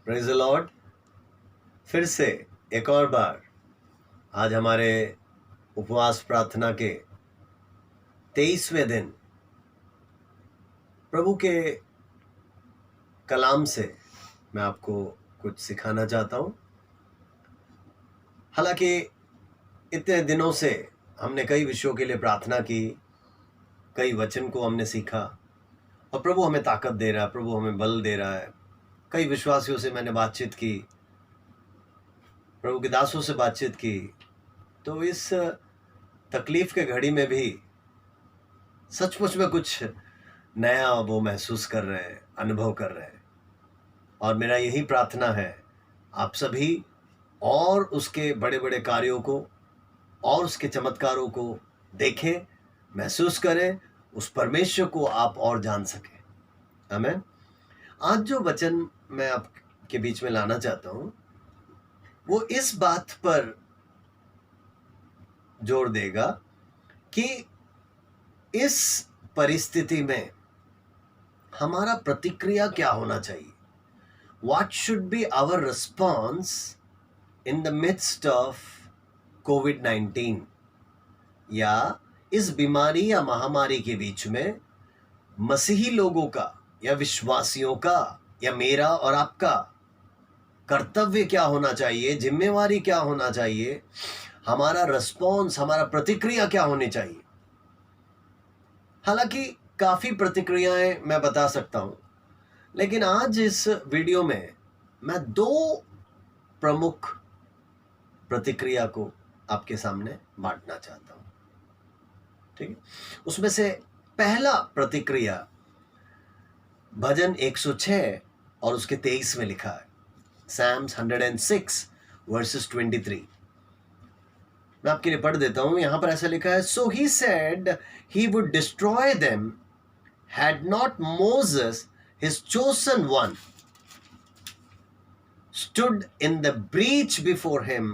Praise the Lord. फिर से एक और बार आज हमारे उपवास प्रार्थना के 23वें दिन प्रभु के कलाम से मैं आपको कुछ सिखाना चाहता हूँ। हालांकि इतने दिनों से हमने कई विषयों के लिए प्रार्थना की, कई वचन को हमने सीखा और प्रभु हमें ताकत दे रहा है, प्रभु हमें बल दे रहा है। कई विश्वासियों से मैंने बातचीत की, प्रभु के दासों से बातचीत की, तो इस तकलीफ के घड़ी में भी सचमुच में कुछ नया वो महसूस कर रहे हैं, अनुभव कर रहे हैं। और मेरा यही प्रार्थना है आप सभी और उसके बड़े बड़े कार्यों को और उसके चमत्कारों को देखें, महसूस करें, उस परमेश्वर को आप और जान सकें। आमीन। आज जो वचन मैं आपके बीच में लाना चाहता हूँ वो इस बात पर जोर देगा कि इस परिस्थिति में हमारा प्रतिक्रिया क्या होना चाहिए। What should be our response in the midst of COVID-19? या इस बीमारी या महामारी के बीच में मसीही लोगों का या विश्वासियों का या मेरा और आपका कर्तव्य क्या होना चाहिए, जिम्मेवारी क्या होना चाहिए, हमारा रिस्पॉन्स, हमारा प्रतिक्रिया क्या होनी चाहिए। हालांकि काफ़ी प्रतिक्रियाएं मैं बता सकता हूं, लेकिन आज इस वीडियो में मैं दो प्रमुख प्रतिक्रिया को आपके सामने बांटना चाहता हूं। ठीक है, उसमें से पहला प्रतिक्रिया भजन 106 और उसके 23 में लिखा है, Psalms 106 verses 23। मैं आपके लिए पढ़ देता हूं। यहां पर ऐसा लिखा है, So he said he would destroy them had not Moses, his chosen one, stood in the breach before him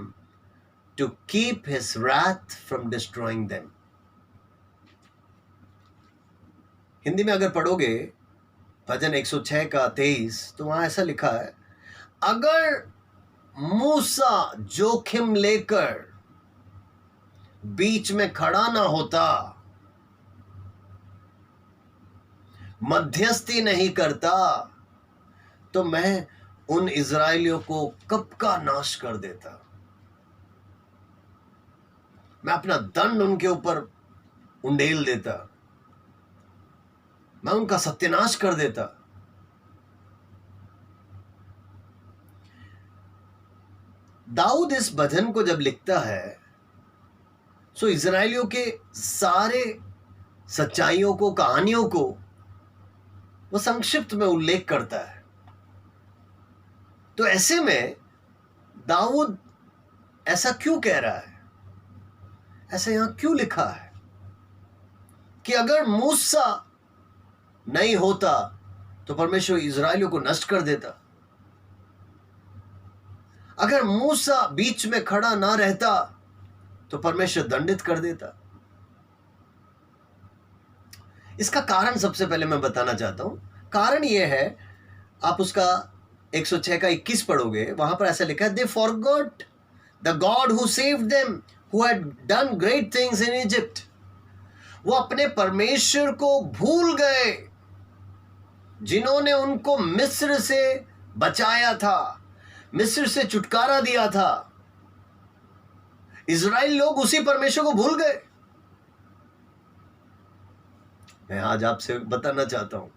to keep his wrath from destroying them। Hindi में अगर पढ़ोगे भजन 106 का 23, तो वहां ऐसा लिखा है, अगर मूसा जोखिम लेकर बीच में खड़ा ना होता, मध्यस्थी नहीं करता, तो मैं उन इजरायलियों को कब का नाश कर देता। मैं अपना दंड उनके ऊपर उंडेल देता, मैं उनका सत्यानाश कर देता। दाऊद इस भजन को जब लिखता है, सो इजरायलियों के सारे सच्चाइयों को, कहानियों को वो संक्षिप्त में उल्लेख करता है। तो ऐसे में दाऊद ऐसा क्यों कह रहा है, ऐसा यहां क्यों लिखा है कि अगर मूसा नहीं होता तो परमेश्वर इजरायलियों को नष्ट कर देता, अगर मूसा बीच में खड़ा ना रहता तो परमेश्वर दंडित कर देता। इसका कारण सबसे पहले मैं बताना चाहता हूं। कारण यह है, आप उसका 106 का 21 पढ़ोगे, वहां पर ऐसा लिखा है, they forgot the God who saved them who had done great things in Egypt. वो अपने परमेश्वर को भूल गए जिन्होंने उनको मिस्र से बचाया था, मिस्र से छुटकारा दिया था। इजराइल लोग उसी परमेश्वर को भूल गए। मैं आज आपसे बताना चाहता हूं,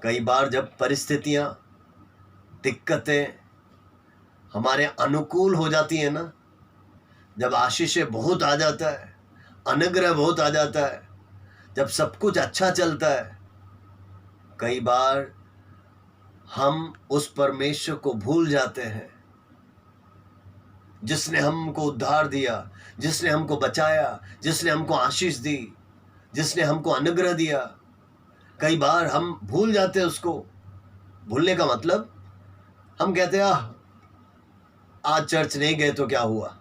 कई बार जब परिस्थितियां, दिक्कतें हमारे अनुकूल हो जाती है ना, जब आशीषें बहुत आ जाता है, अनुग्रह बहुत आ जाता है, जब सब कुछ अच्छा चलता है, कई बार हम उस परमेश्वर को भूल जाते हैं जिसने हमको उद्धार दिया, जिसने हमको बचाया, जिसने हमको आशीष दी, जिसने हमको अनुग्रह दिया। कई बार हम भूल जाते हैं उसको। भूलने का मतलब, हम कहते हैं आज चर्च नहीं गए तो क्या हुआ,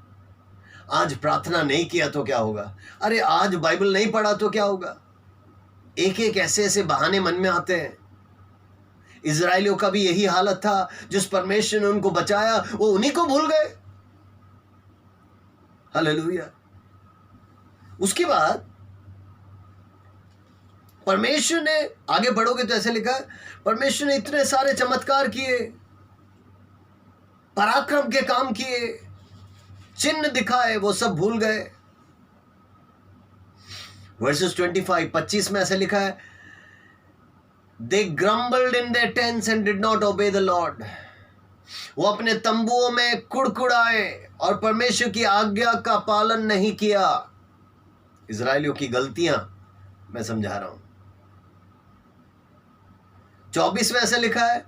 आज प्रार्थना नहीं किया तो क्या होगा, अरे आज बाइबल नहीं पढ़ा तो क्या होगा। एक एक ऐसे ऐसे बहाने मन में आते हैं, इजराइलियों का भी यही हालत था। जिस परमेश्वर ने उनको बचाया वो उन्हीं को भूल गए। हालेलुया। उसके बाद परमेश्वर ने, आगे बढ़ोगे तो ऐसे लिखा है, परमेश्वर ने इतने सारे चमत्कार किए, पराक्रम के काम किए, चिन्ह दिखाए, वो सब भूल गए। वर्सेस 25 में ऐसे लिखा है, they grumbled in their tents and did not obey the Lord. वो अपने तंबुओं में कुड़कुड़ाए और परमेश्वर की आज्ञा का पालन नहीं किया। इजराइलियों की गलतियां मैं समझा रहा हूं। 24 में ऐसे लिखा है,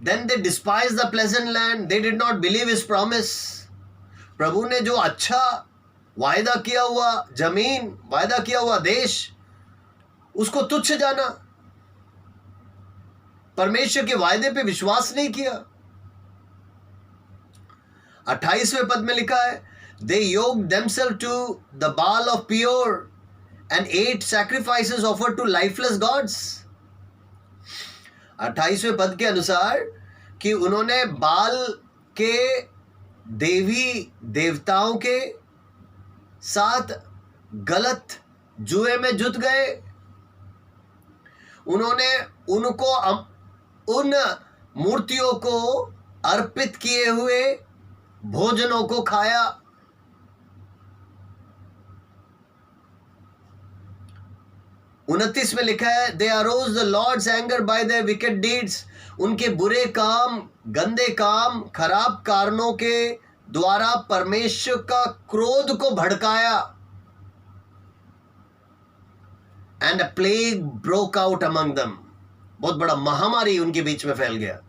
then they despise the pleasant land, they did not believe his promise. प्रभु ने जो अच्छा वायदा किया हुआ जमीन, वायदा किया हुआ देश, उसको तुच्छ जाना, परमेश्वर के वायदे पे विश्वास नहीं किया। 28वें पद में लिखा है, they yoked themself to the Baal of Peor and ate sacrifices offered to lifeless gods. 28वें पद के अनुसार कि उन्होंने बाल के देवी देवताओं के साथ गलत जुए में जुट गए। उन्होंने उनको उन मूर्तियों को अर्पित किए हुए भोजनों को खाया। उनतीस में लिखा है, they arose the Lord's anger by their wicked deeds. उनके बुरे काम, गंदे काम, खराब कारणों के द्वारा परमेश्वर का क्रोध को भड़काया। And a plague broke out among them. बहुत बड़ा महामारी उनके बीच में फैल गया।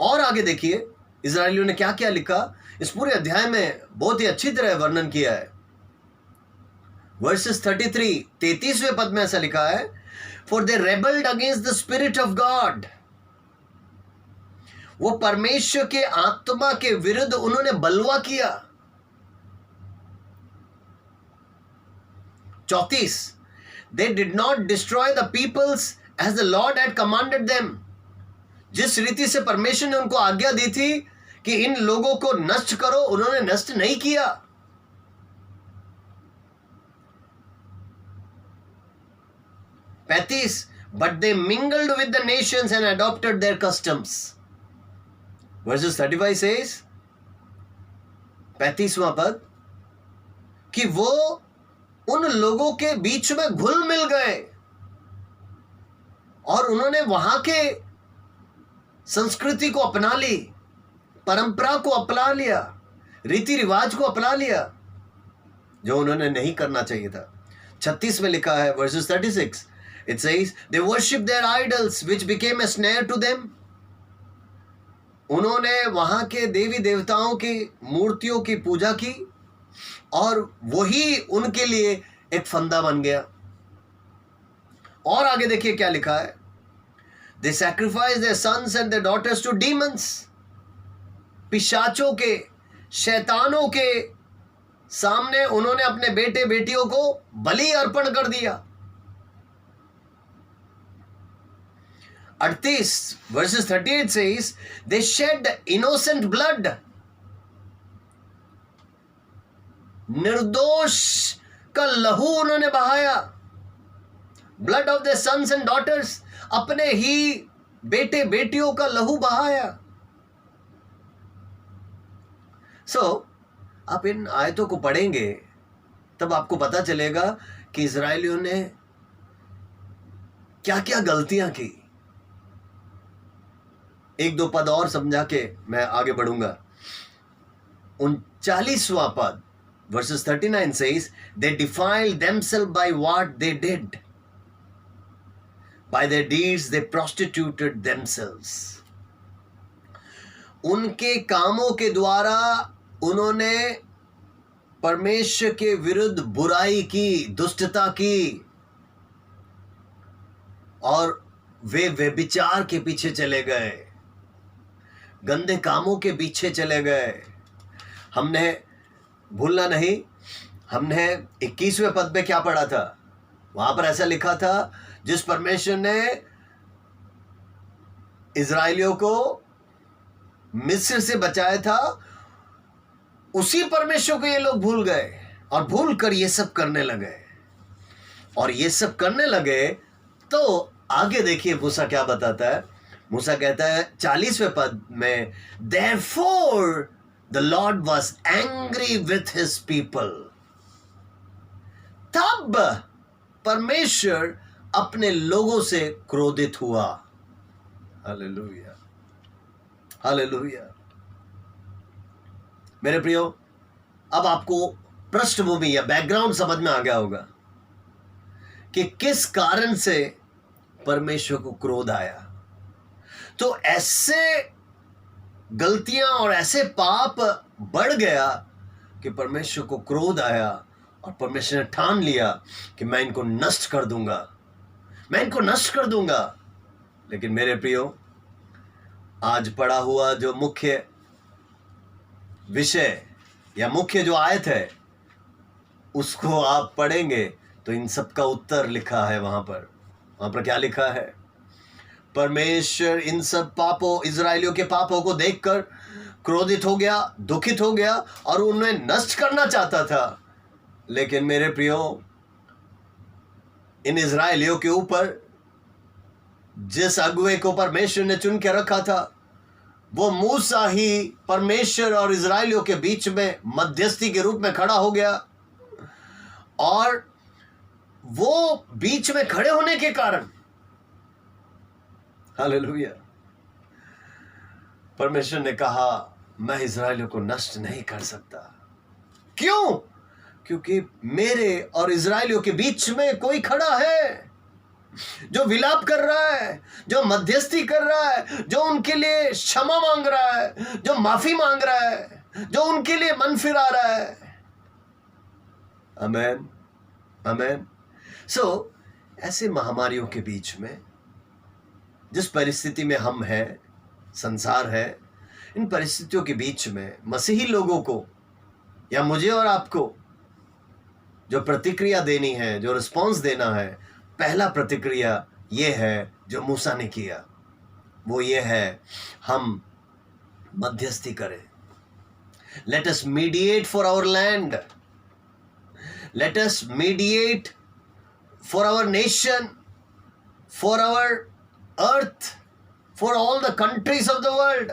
और आगे देखिए इजरायलियों ने क्या क्या लिखा। इस पूरे अध्याय में बहुत ही अच्छी तरह वर्णन किया है। वर्सेस 33वें पद में ऐसा लिखा है, for they रेबल्ड against the spirit of God. वो परमेश्वर के आत्मा के विरुद्ध उन्होंने बलवा किया। 34, they did not destroy the peoples as the lord had commanded them. जिस रीति से परमेश्वर ने उनको आज्ञा दी थी कि इन लोगों को नष्ट करो, उन्होंने नष्ट नहीं किया। 35, but they mingled with the nations and adopted their customs. Verses 35 says, 35वां पद, कि वो उन लोगों के बीच में घुल मिल गए और उन्होंने वहां के संस्कृति को अपना ली, परंपरा को अपना लिया, रीति रिवाज को अपना लिया, जो उन्होंने नहीं करना चाहिए था। 36 में लिखा है, versus 36, it says, they worship their idols which became a snare to them। उन्होंने वहां के देवी देवताओं की मूर्तियों की पूजा की और वही उनके लिए एक फंदा बन गया। और आगे देखिए क्या लिखा है, they sacrifice their sons and their daughters to demons। पिशाचों के, शैतानों के सामने उन्होंने अपने बेटे बेटियों को बलि अर्पण कर दिया। 38 verses 38 says, they shed innocent blood। निर्दोष का लहू उन्होंने बहाया। Blood of the sons and daughters, अपने ही बेटे बेटियों का लहू बहाया। आप इन आयतों को पढ़ेंगे तब आपको पता चलेगा कि इजरायलियों ने क्या क्या गलतियां की। एक दो पद और समझा के मैं आगे बढ़ूंगा। 39वां पद verses 39 says, they defiled themselves by what they did, by their deeds they prostituted themselves। उनके कामों के द्वारा उन्होंने परमेश्वर के विरुद्ध बुराई की, दुष्टता की और वे व्यभिचार के पीछे चले गए, गंदे कामों के पीछे चले गए। हमने भूलना नहीं, हमने 21वें पद में क्या पढ़ा था। वहां पर ऐसा लिखा था, जिस परमेश्वर ने इजराइलियों को मिस्र से बचाया था, उसी परमेश्वर को ये लोग भूल गए और भूल कर ये सब करने लगे। और ये सब करने लगे तो आगे देखिए मूसा क्या बताता है। मूसा कहता है 40वें पद में, Therefore the Lord was angry with his people। तब परमेश्वर अपने लोगों से क्रोधित हुआ। Hallelujah, hallelujah. मेरे प्रियो, अब आपको पृष्ठभूमि या बैकग्राउंड समझ में आ गया होगा कि किस कारण से परमेश्वर को क्रोध आया। तो ऐसे गलतियां और ऐसे पाप बढ़ गया कि परमेश्वर को क्रोध आया और परमेश्वर ने ठान लिया कि मैं इनको नष्ट कर दूंगा, मैं इनको नष्ट कर दूंगा। लेकिन मेरे प्रियो, आज पढ़ा हुआ जो मुख्य विषय या मुख्य जो आयत है उसको आप पढ़ेंगे तो इन सब का उत्तर लिखा है। वहां पर क्या लिखा है? परमेश्वर इन सब पापों, इजराइलियों के पापों को देखकर क्रोधित हो गया, दुखित हो गया और उन्हें नष्ट करना चाहता था। लेकिन मेरे प्रियो, इन इजराइलियों के ऊपर जिस अगुवे को परमेश्वर ने चुन के रखा था, वो मूसा ही परमेश्वर और इजराइलियों के बीच में मध्यस्थी के रूप में खड़ा हो गया। और वो बीच में खड़े होने के कारण, हालेलुया, परमेश्वर ने कहा मैं इजराइलियों को नष्ट नहीं कर सकता। क्यों? क्योंकि मेरे और इजराइलियों के बीच में कोई खड़ा है जो विलाप कर रहा है, जो मध्यस्थी कर रहा है, जो उनके लिए क्षमा मांग रहा है, जो माफी मांग रहा है, जो उनके लिए मन फिरा रहा है। आमेन, आमेन। सो ऐसे महामारियों के बीच में जिस परिस्थिति में हम हैं, संसार है, इन परिस्थितियों के बीच में मसीही लोगों को या मुझे और आपको जो प्रतिक्रिया देनी है, जो रिस्पॉन्स देना है, पहला प्रतिक्रिया ये है जो मूसा ने किया, वो ये है हम मध्यस्थी करें। Let us mediate for our land, let us mediate for our nation, for our earth, for all the countries of the world.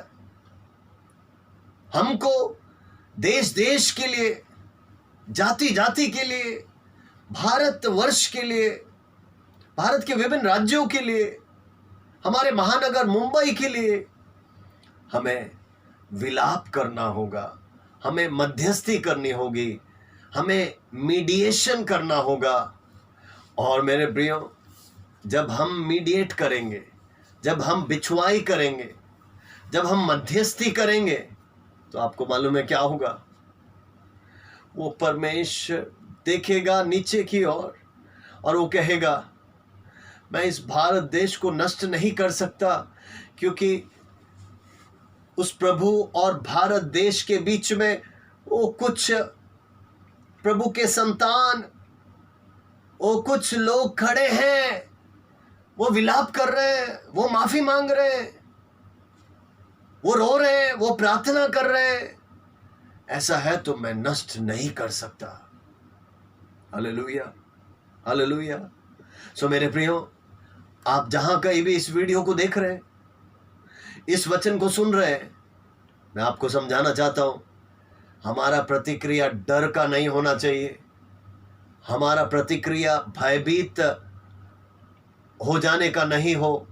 हमको देश देश के लिए, जाति जाति के लिए, भारतवर्ष के लिए, भारत के विभिन्न राज्यों के लिए, हमारे महानगर मुंबई के लिए हमें विलाप करना होगा, हमें मध्यस्थी करनी होगी, हमें मीडिएशन करना होगा। और मेरे प्रियो, जब हम मीडिएट करेंगे, जब हम बिछुआई करेंगे, जब हम मध्यस्थी करेंगे, तो आपको मालूम है क्या होगा? वो परमेश्वर देखेगा नीचे की ओर और वो कहेगा मैं इस भारत देश को नष्ट नहीं कर सकता, क्योंकि उस प्रभु और भारत देश के बीच में वो कुछ प्रभु के संतान, वो कुछ लोग खड़े हैं, वो विलाप कर रहे हैं, वो माफी मांग रहे हैं, वो रो रहे हैं, वो प्रार्थना कर रहे हैं। ऐसा है तो मैं नष्ट नहीं कर सकता। Hallelujah, hallelujah. सो मेरे प्रियो, आप जहां कहीं भी इस वीडियो को देख रहे हैं, इस वचन को सुन रहे हैं, मैं आपको समझाना चाहता हूं, हमारा प्रतिक्रिया डर का नहीं होना चाहिए, हमारा प्रतिक्रिया भयभीत हो जाने का नहीं हो,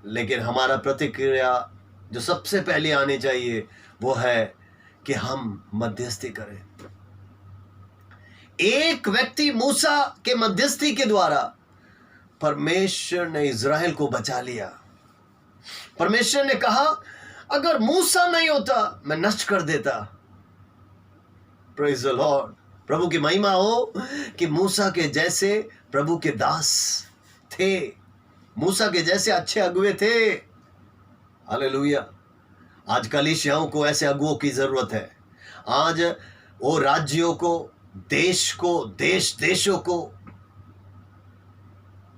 लेकिन हमारा प्रतिक्रिया जो सबसे पहले आनी चाहिए वो है कि हम मध्यस्थी करें। एक व्यक्ति मूसा के मध्यस्थी के द्वारा परमेश्वर ने इज़राइल को बचा लिया। परमेश्वर ने कहा अगर मूसा नहीं होता मैं नष्ट कर देता। Praise the Lord. प्रभु की महिमा हो कि मूसा के जैसे प्रभु के दास थे, मूसा के जैसे अच्छे अगुवे थे। हालेलुया। आज कलीसियाओं को ऐसे अगुवों की जरूरत है। आज वो राज्यों को, देश को, देशों को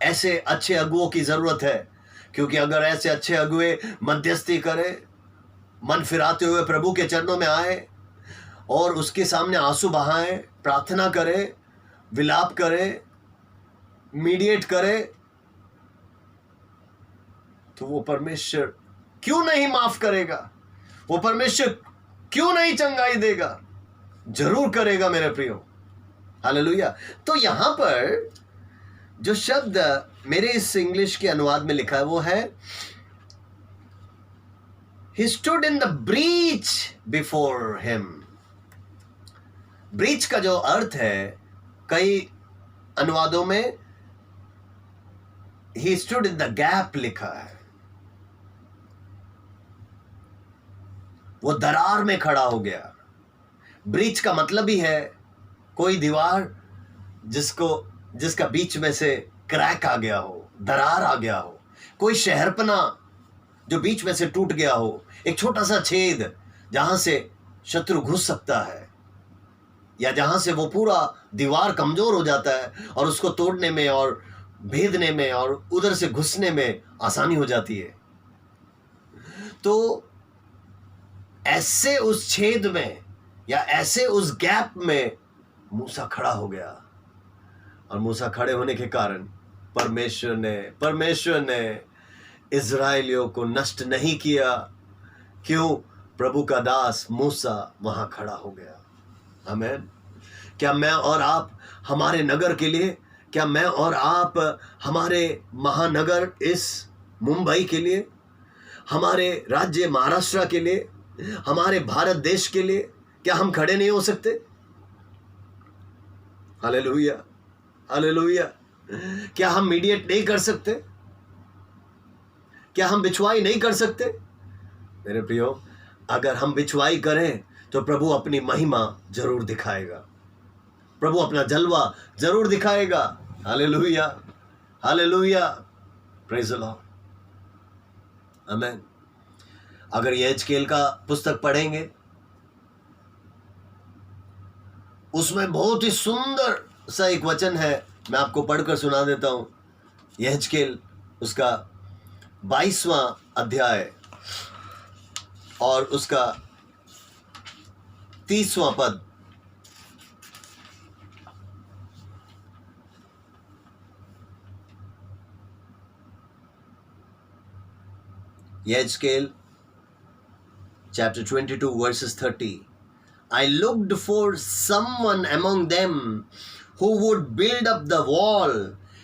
ऐसे अच्छे अगुओं की जरूरत है, क्योंकि अगर ऐसे अच्छे अगुए मध्यस्थी करे, मन फिराते हुए प्रभु के चरणों में आए और उसके सामने आंसू बहाएं, प्रार्थना करे, विलाप करे, मीडिएट करे, तो वो परमेश्वर क्यों नहीं माफ करेगा? वो परमेश्वर क्यों नहीं चंगाई देगा? जरूर करेगा मेरे प्रियो। हालेलुया। तो यहां पर जो शब्द मेरे इस इंग्लिश के अनुवाद में लिखा है वो है He stood in the breach before him. Breach का जो अर्थ है, कई अनुवादों में He stood in the gap लिखा है। वो दरार में खड़ा हो गया। ब्रीच का मतलब ही है कोई दीवार जिसका बीच में से क्रैक आ गया हो, दरार आ गया हो, कोई शहरपना जो बीच में से टूट गया हो, एक छोटा सा छेद जहां से शत्रु घुस सकता है, या जहां से वो पूरा दीवार कमजोर हो जाता है और उसको तोड़ने में और भेदने में और उधर से घुसने में आसानी हो जाती है। तो ऐसे उस छेद में या ऐसे उस गैप में मूसा खड़ा हो गया, और मूसा खड़े होने के कारण परमेश्वर ने इजराइलियों को नष्ट नहीं किया। क्यों? प्रभु का दास मूसा वहां खड़ा हो गया। आमीन। क्या मैं और आप हमारे नगर के लिए, क्या मैं और आप हमारे महानगर इस मुंबई के लिए, हमारे राज्य महाराष्ट्र के लिए, हमारे भारत देश के लिए, क्या हम खड़े नहीं हो सकते? Hallelujah, hallelujah. क्या हम मीडिएट नहीं कर सकते? क्या हम बिछवाई नहीं कर सकते? मेरे प्रियो, अगर हम बिछवाई करें तो प्रभु अपनी महिमा जरूर दिखाएगा, प्रभु अपना जलवा जरूर दिखाएगा। Hallelujah, hallelujah, praise the Lord, आमीन। अगर यहेजकेल का पुस्तक पढ़ेंगे, उसमें बहुत ही सुंदर सा एक वचन है, मैं आपको पढ़कर सुना देता हूं। यहेजकेल उसका 22वां अध्याय और उसका 30वां पद। Yehezkel chapter 22 verses 30. I looked for someone among them who would build up the wall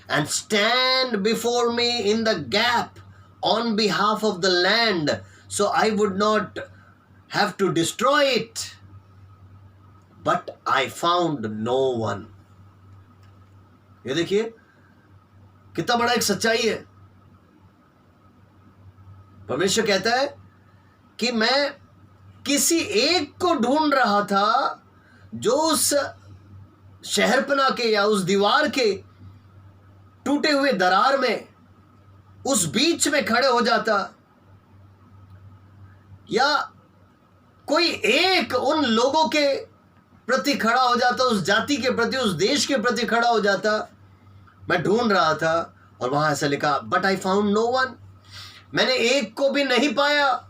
and stand before me in the gap on behalf of the land, so I would not have to destroy it. But I found no one. ये देखिए कितना बड़ा एक सच्चाई है। परमेश्वर कहता है कि मैं किसी एक को ढूंढ रहा था जो उस शहरपना के या उस दीवार के टूटे हुए दरार में, उस बीच में खड़े हो जाता, या कोई एक उन लोगों के प्रति खड़ा हो जाता, उस जाति के प्रति, उस देश के प्रति खड़ा हो जाता। मैं ढूंढ रहा था और वहां ऐसा लिखा, but I found no one. मैंने एक को भी नहीं पाया।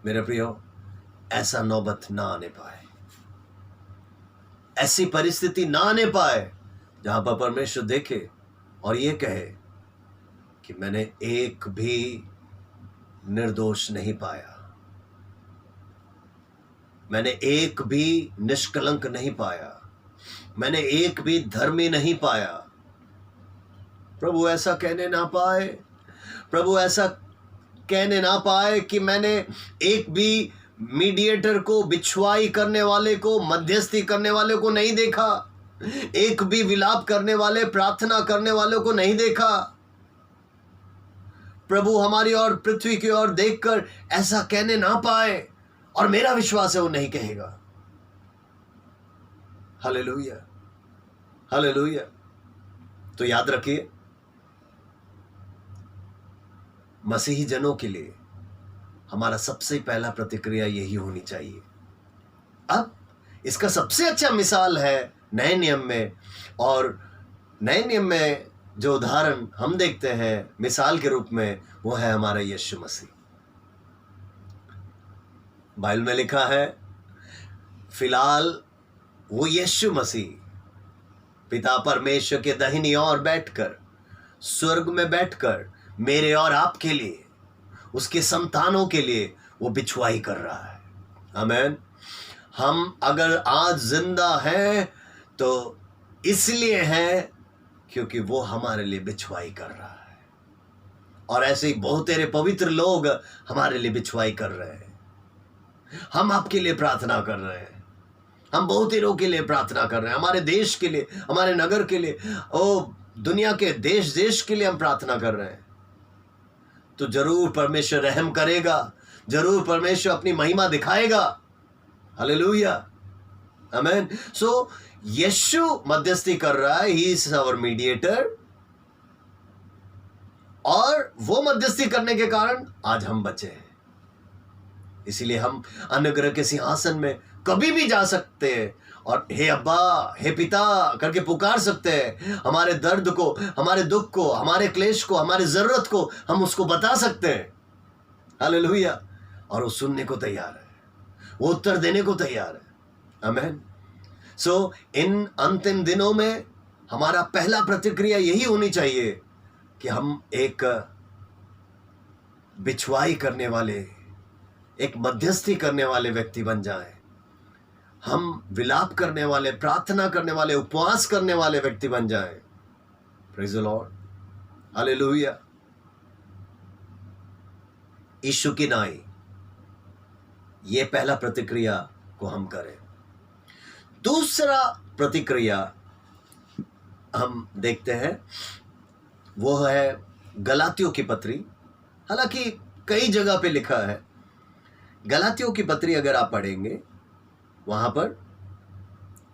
मेरे प्रियो, ऐसा नौबत ना आने पाए, ऐसी परिस्थिति ना आने पाए जहां पर परमेश्वर देखे और ये कहे कि मैंने एक भी निर्दोष नहीं पाया, मैंने एक भी निष्कलंक नहीं पाया, मैंने एक भी धर्मी नहीं पाया। प्रभु ऐसा कहने ना पाए, प्रभु ऐसा कहने ना पाए कि मैंने एक भी मीडिएटर को, बिछवाई करने वाले को, मध्यस्थी करने वाले को नहीं देखा, एक भी विलाप करने वाले, प्रार्थना करने वालों को नहीं देखा। प्रभु हमारी और पृथ्वी की ओर देखकर ऐसा कहने ना पाए, और मेरा विश्वास है वो नहीं कहेगा। Hallelujah, hallelujah. तो याद रखिए, मसीही जनों के लिए हमारा सबसे पहला प्रतिक्रिया यही होनी चाहिए। अब इसका सबसे अच्छा मिसाल है नए नियम में, और नए नियम में जो उदाहरण हम देखते हैं मिसाल के रूप में, वो है हमारा यीशु मसीह। बाइबल में लिखा है, फिलहाल वो यीशु मसीह पिता परमेश्वर के दाहिनी ओर बैठकर, स्वर्ग में बैठकर मेरे और आपके लिए, उसके संतानों के लिए वो बिछुआई कर रहा है। आमीन। हम अगर आज जिंदा हैं तो इसलिए हैं क्योंकि वो हमारे लिए बिछुआई कर रहा है। और ऐसे ही बहुत तेरे पवित्र लोग हमारे लिए बिछुआई कर रहे हैं। हम आपके लिए प्रार्थना कर रहे हैं, हम बहुतेरों के लिए प्रार्थना कर रहे हैं, हमारे देश के लिए, हमारे नगर के लिए, दुनिया के देश देश के लिए हम प्रार्थना कर रहे हैं। तो जरूर परमेश्वर रहम करेगा, जरूर परमेश्वर अपनी महिमा दिखाएगा। हालेलुया, आमीन। सो यीशु मध्यस्थी कर रहा है, ही इज आवर मीडिएटर, और वो मध्यस्थी करने के कारण आज हम बचे हैं। इसीलिए हम अनुग्रह के सिंहासन में कभी भी जा सकते हैं और हे अब्बा, हे पिता करके पुकार सकते हैं। हमारे दर्द को, हमारे दुख को, हमारे क्लेश को, हमारी जरूरत को हम उसको बता सकते हैं। हालेलुया। और वो सुनने को तैयार है, वो उत्तर देने को तैयार है। आमीन। सो इन अंतिम दिनों में हमारा पहला प्रतिक्रिया यही होनी चाहिए कि हम एक बिछुआई करने वाले, एक मध्यस्थी करने वाले व्यक्ति बन जाएं। हम विलाप करने वाले, प्रार्थना करने वाले, उपवास करने वाले व्यक्ति बन जाएं। Praise the Lord, hallelujah. यीशु की नाई, ये पहला प्रतिक्रिया को हम करें। दूसरा प्रतिक्रिया हम देखते हैं, वो है गलातियों की पत्री। हालांकि कई जगह पे लिखा है, गलातियों की पत्री अगर आप पढ़ेंगे, वहां पर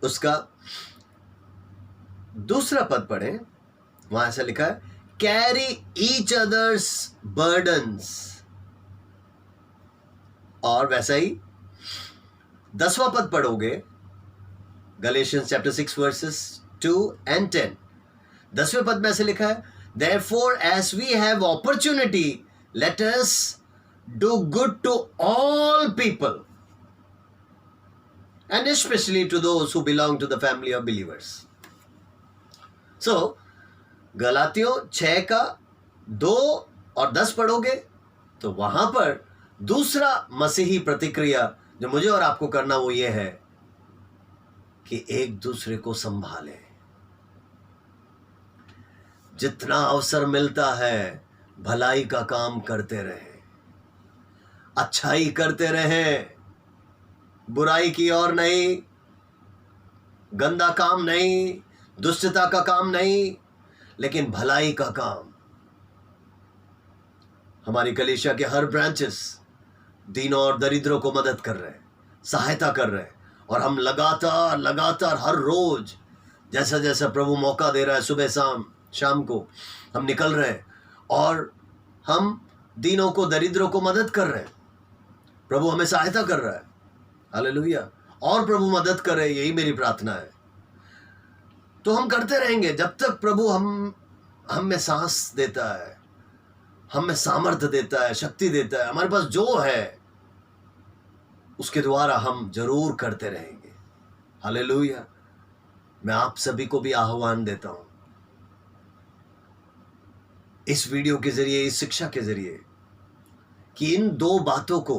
उसका दूसरा पद पढ़ें, वहां ऐसा लिखा है, कैरी ईच अदर्स बर्डन्स। और वैसा ही 10वां पद पढ़ोगे, गलेशियंस चैप्टर 6 वर्सेस 2 and 10, 10वें पद में ऐसे लिखा है, therefore as we have opportunity let us do good to all people and especially to those who belong to the family of believers. So गलातियों 6 का 2 और 10 पढ़ोगे तो वहां पर दूसरा मसीही प्रतिक्रिया जो मुझे और आपको करना, वो ये है कि एक दूसरे को संभालें। जितना अवसर मिलता है भलाई का काम करते रहें, अच्छाई करते रहें, बुराई की ओर नहीं, गंदा काम नहीं, दुष्टता का काम नहीं, लेकिन भलाई का काम। हमारी कलीसिया के हर ब्रांचेस दीनों और दरिद्रों को मदद कर रहे हैं, सहायता कर रहे हैं, और हम लगातार हर रोज जैसा जैसा प्रभु मौका दे रहा है, सुबह शाम को हम निकल रहे हैं और हम दीनों को, दरिद्रों को मदद कर रहे हैं। प्रभु हमें सहायता कर रहा है। हालेलुया। और प्रभु मदद करे, यही मेरी प्रार्थना है। तो हम करते रहेंगे जब तक प्रभु हम में सांस देता है, हम में सामर्थ्य देता है, शक्ति देता है। हमारे पास जो है उसके द्वारा हम जरूर करते रहेंगे। हालेलुया। मैं आप सभी को भी आह्वान देता हूं इस वीडियो के जरिए, इस शिक्षा के जरिए, कि इन 2 बातों को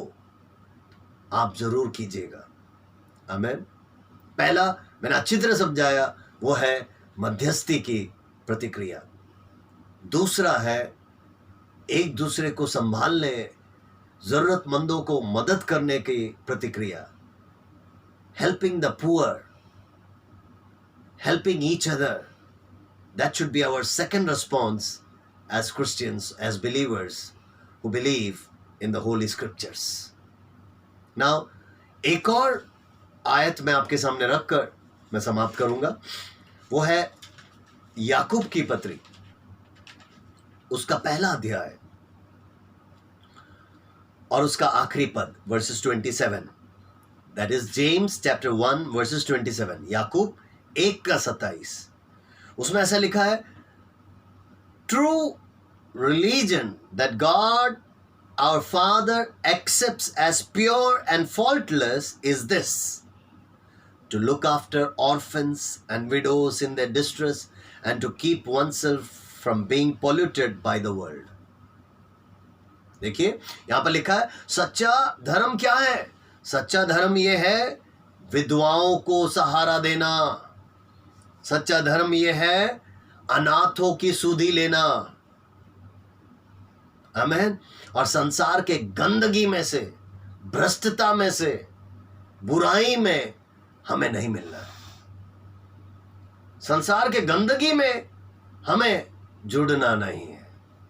आप जरूर कीजिएगा। आमीन। पहला मैंने अच्छी तरह समझाया, वो है मध्यस्थी की प्रतिक्रिया। दूसरा है एक दूसरे को संभालने, जरूरतमंदों को मदद करने की प्रतिक्रिया, helping the poor, helping each other. That should be our second response as Christians, as believers who believe in the Holy Scriptures. Now, एक और आयत मैं आपके सामने रखकर मैं समाप्त करूंगा, वो है याकूब की पत्री, उसका पहला अध्याय और उसका आखिरी पद, verses 27. That is James chapter 1 verses 27. याकूब 1 का 27. उसमें ऐसा लिखा है, true religion that God our father accepts as pure and faultless is this, to look after orphans and widows in their distress and to keep oneself from being polluted by the world. देखिए यहां पर लिखा है, सच्चा धर्म क्या है? सच्चा धर्म यह है विधवाओं को सहारा देना। सच्चा धर्म यह है अनाथों की सुधि लेना। आमीन। और संसार के गंदगी में से, भ्रष्टता में से, बुराई में हमें नहीं मिलना है। संसार के गंदगी में हमें जुड़ना नहीं है।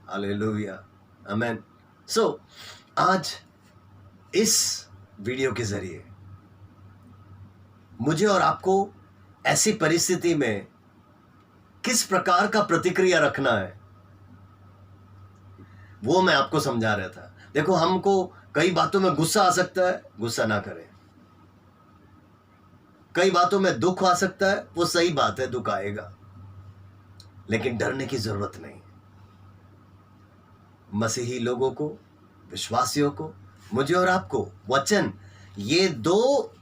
हालेलुया, आमीन। सो आज इस वीडियो के जरिए मुझे और आपको ऐसी परिस्थिति में किस प्रकार का प्रतिक्रिया रखना है वो मैं आपको समझा रहा था। देखो, हमको कई बातों में गुस्सा आ सकता है, गुस्सा ना करें। कई बातों में दुख आ सकता है, वो सही बात है, दुख आएगा, लेकिन डरने की जरूरत नहीं। मसीही लोगों को, विश्वासियों को, मुझे और आपको वचन ये दो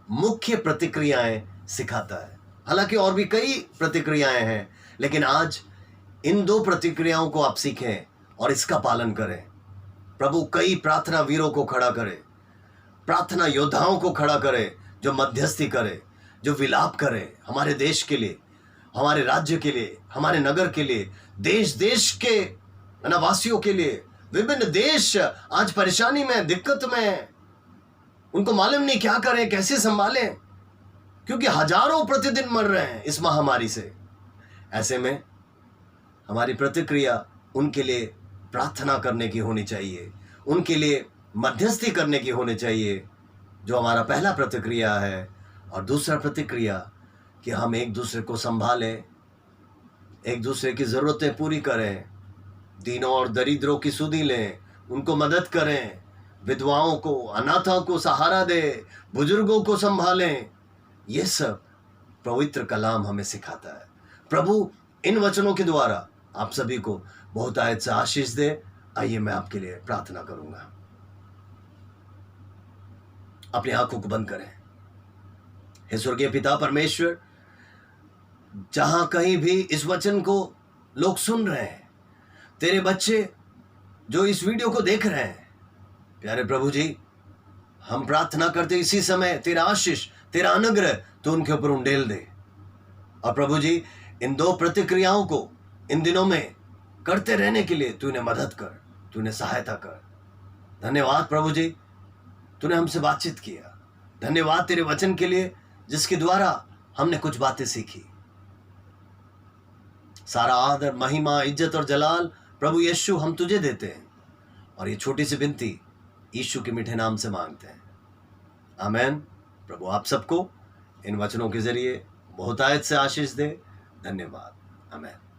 मुख्य प्रतिक्रियाएं सिखाता है। हालांकि और भी कई प्रतिक्रियाएं हैं, लेकिन आज इन दो प्रतिक्रियाओं को आप सीखें और इसका पालन करें। प्रभु कई प्रार्थना वीरों को खड़ा करे, प्रार्थना योद्धाओं को खड़ा करे, जो मध्यस्थी करे, जो विलाप करे हमारे देश के लिए, हमारे राज्य के लिए, हमारे नगर के लिए, देश देश के वासियों के लिए। विभिन्न देश आज परेशानी में, दिक्कत में, उनको मालूम नहीं क्या करें, कैसे संभालें, क्योंकि हजारों प्रतिदिन मर रहे हैं इस महामारी से। ऐसे में हमारी प्रतिक्रिया उनके लिए प्रार्थना करने की होनी चाहिए, उनके लिए मध्यस्थी करने की होनी चाहिए, जो हमारा पहला प्रतिक्रिया है। और दूसरा प्रतिक्रिया कि हम एक दूसरे को संभालें, एक दूसरे की ज़रूरतें पूरी करें, दीनों और दरिद्रों की सुधि लें, उनको मदद करें, विधवाओं को, अनाथों को सहारा दें, बुजुर्गों को संभालें। ये सब पवित्र कलाम हमें सिखाता है। प्रभु इन वचनों के द्वारा आप सभी को बहुत आयत से आशीष दे। आइए मैं आपके लिए प्रार्थना करूंगा। अपनी आंखों को बंद करें। हे स्वर्गीय पिता परमेश्वर, जहां कहीं भी इस वचन को लोग सुन रहे हैं, तेरे बच्चे जो इस वीडियो को देख रहे हैं, प्यारे प्रभु जी, हम प्रार्थना करते इसी समय तेरा आशीष, तेरा अनुग्रह तो उनके ऊपर उंडेल दे। और प्रभु जी, इन दो प्रतिक्रियाओं को इन दिनों में करते रहने के लिए तू इन्हें मदद कर, तू इन्हें सहायता कर। धन्यवाद प्रभु जी, तूने हमसे बातचीत किया। धन्यवाद तेरे वचन के लिए, जिसके द्वारा हमने कुछ बातें सीखी। सारा आदर, महिमा, इज्जत और जलाल प्रभु यीशु हम तुझे देते हैं, और ये छोटी सी विनती यीशु के मीठे नाम से मांगते हैं, आमेन। प्रभु आप सबको इन वचनों के जरिए बहुत आयत से आशीष दे। धन्यवाद, आमेन।